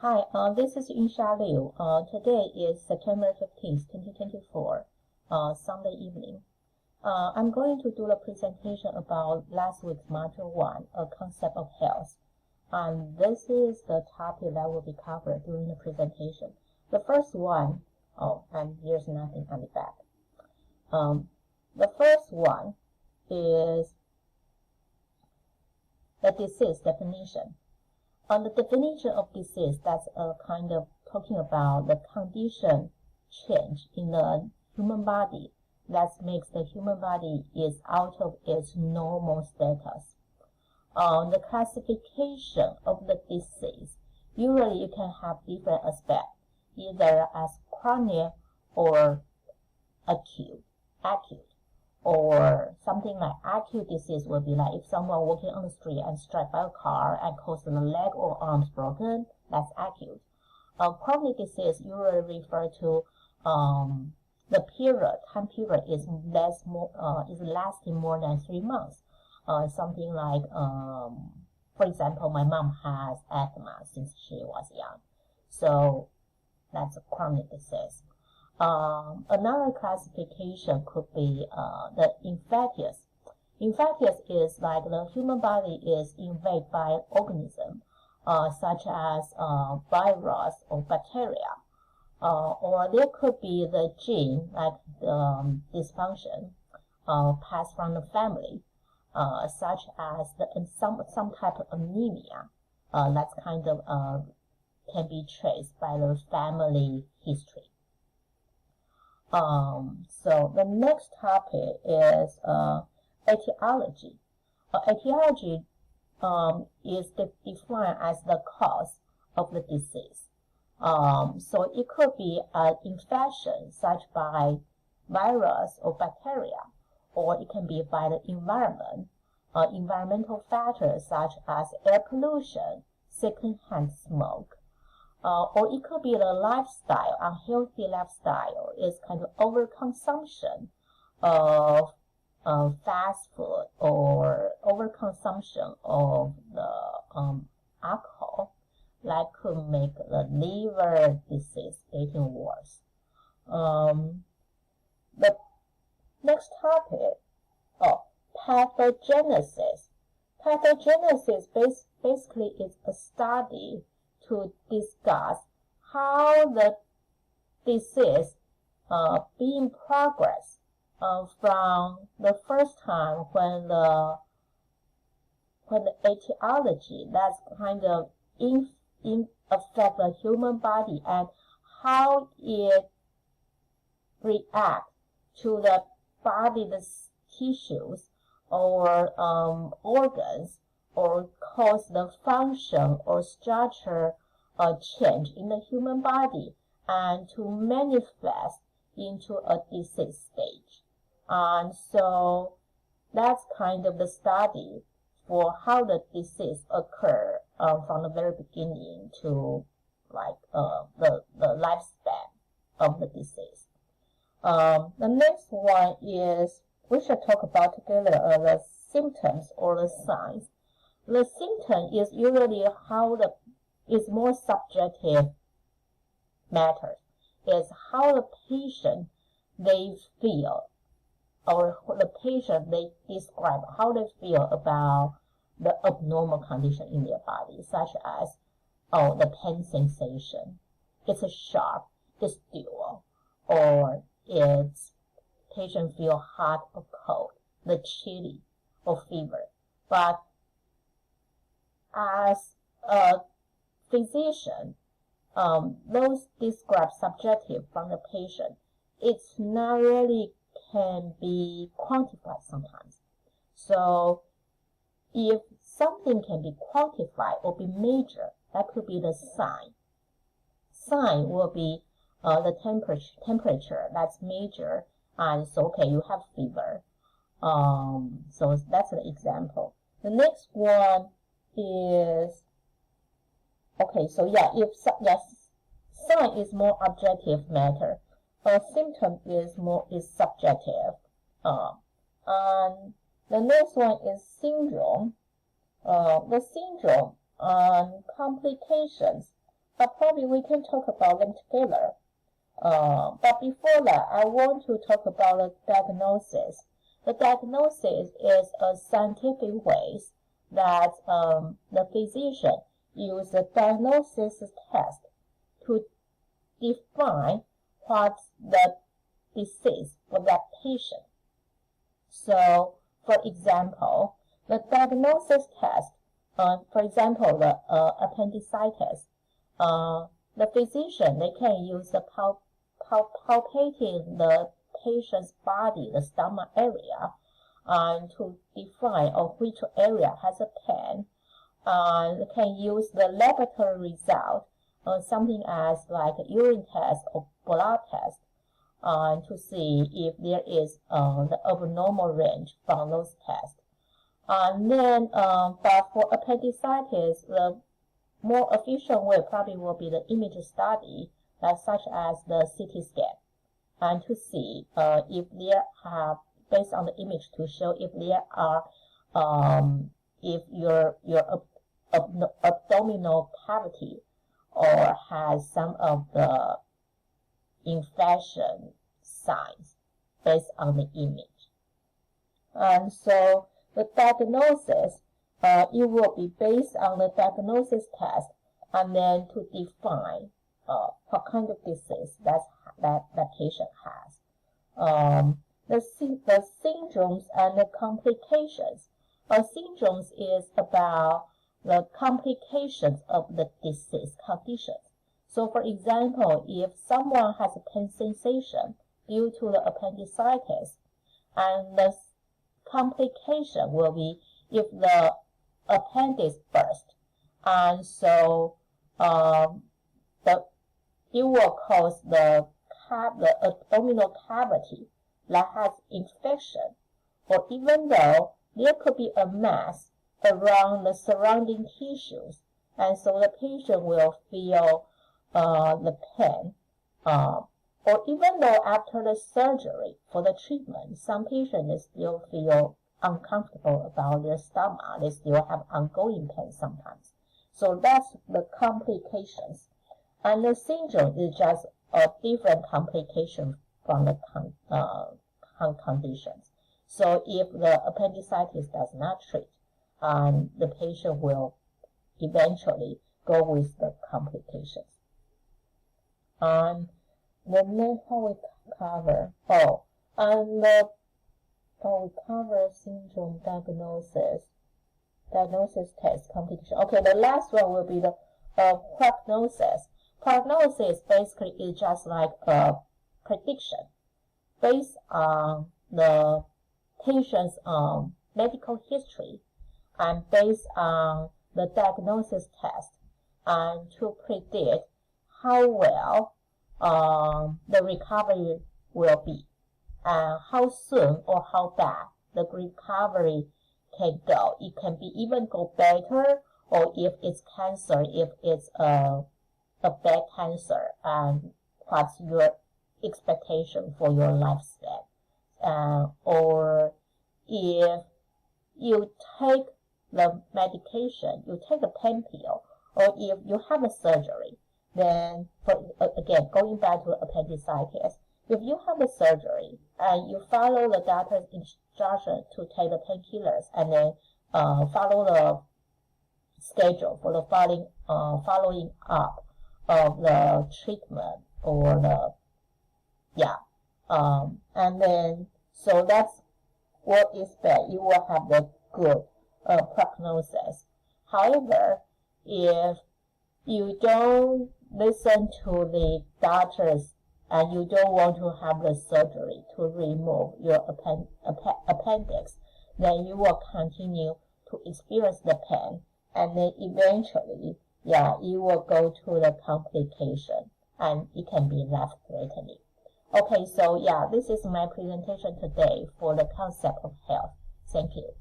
Hi, this is Yunsha Liu. Today is September 15th, 2024, Sunday evening. I'm going to do a presentation about last week's Module 1, A Concept of Health. And this is the topic that will be covered during the presentation. The first one, and here's nothing on the back. The first one is the disease definition. On the definition of disease, that's a kind of talking about the condition change in the human body that makes the human body is out of its normal status. The classification of the disease, usually you can have different aspects, either as chronic or acute. Or something like acute disease would be like if someone walking on the street and struck by a car and caused the leg or arms broken, that's acute. Chronic disease usually refer to the time period is lasting more than 3 months. Something like, for example, my mom has asthma since she was young, so that's a chronic disease. Another classification could be the infectious. Infectious is like the human body is invaded by an organism, such as virus or bacteria. Or there could be the gene, like the dysfunction, passed from the family, such as some type of anemia. That's kind of can be traced by the family history. So the next topic is etiology. Etiology is defined as the cause of the disease. So it could be an infection such by virus or bacteria, or it can be by the environment, environmental factors such as air pollution, secondhand smoke. Or it could be the lifestyle, unhealthy lifestyle is kind of overconsumption of fast food or overconsumption of the alcohol that could make the liver disease getting worse. The next topic, pathogenesis. Pathogenesis basically is a study to discuss how the disease being progress from the first time when the etiology that's kind of affect the human body and how it reacts to the body's tissues or organs, or cause the function or structure change in the human body and to manifest into a disease stage. And so that's kind of the study for how the disease occur from the very beginning to like the lifespan of the disease. The next one is, we should talk about together the symptoms or the signs. The symptom is usually is more subjective matters. It's how the patient they feel, or the patient they describe how they feel about the abnormal condition in their body, such as the pain sensation, it's sharp, it's dull, or it's patient feel hot or cold, the chilly or fever. But as a physician, those describe subjective from the patient. It's not really can be quantified sometimes. So if something can be quantified or be measured, that could be the sign. Sign will be the temperature that's measured, and so okay, you have fever. So that's an example. The next one is, okay, so sign is more objective matter. Symptom is subjective. And the next one is syndrome. The syndrome complications probably we can talk about them together. But before that, I want to talk about the diagnosis. The diagnosis is a scientific way that the physician uses the diagnosis test to define what's the disease for that patient. So, for example, the diagnosis test, for example, the appendicitis, the physician, they can use the palpating the patient's body, the stomach area, to define which area has a pain. They can use the laboratory result, something as like a urine test or blood test, to see if there is the abnormal range from those tests. And then, but for appendicitis, the more efficient way probably will be the image study, such as the CT scan, and to see if there have, based on the image, to show if there are, if your abdominal cavity or has some of the infection signs based on the image. And so the diagnosis, it will be based on the diagnosis test, and then to define what kind of disease that patient has. The syndromes and the complications. Syndromes is about the complications of the disease conditions. So, for example, if someone has a pain sensation due to the appendicitis, and the complication will be if the appendix burst, and so it will cause the abdominal cavity that has infection, or even though there could be a mass around the surrounding tissues, and so the patient will feel the pain, or even though after the surgery for the treatment, some patients still feel uncomfortable about their stomach. They still have ongoing pain sometimes. So that's the complications. And the syndrome is just a different complication from the conditions. So if the appendicitis does not treat, the patient will eventually go with the complications. And the next one we cover, we cover syndrome diagnosis test complication. Okay, the last one will be the prognosis. Prognosis basically is just like a prediction based on the patient's medical history and based on the diagnosis test, and to predict how well the recovery will be, and how soon or how bad the recovery can go. It can be even go better, or if it's cancer, if it's a bad cancer, and what's your expectation for your lifespan. Or if you take the medication, you take the pain pill, or if you have a surgery, then, again, going back to appendicitis, if you have a surgery and you follow the doctor's instruction to take the painkillers, and then follow the schedule for the following up of the treatment, or and then, so that's what is bad. You will have the good prognosis. However, if you don't listen to the doctors and you don't want to have the surgery to remove your appendix, then you will continue to experience the pain, and then eventually, you will go to the complication, and it can be life-threatening. Okay, so this is my presentation today for the concept of health. Thank you.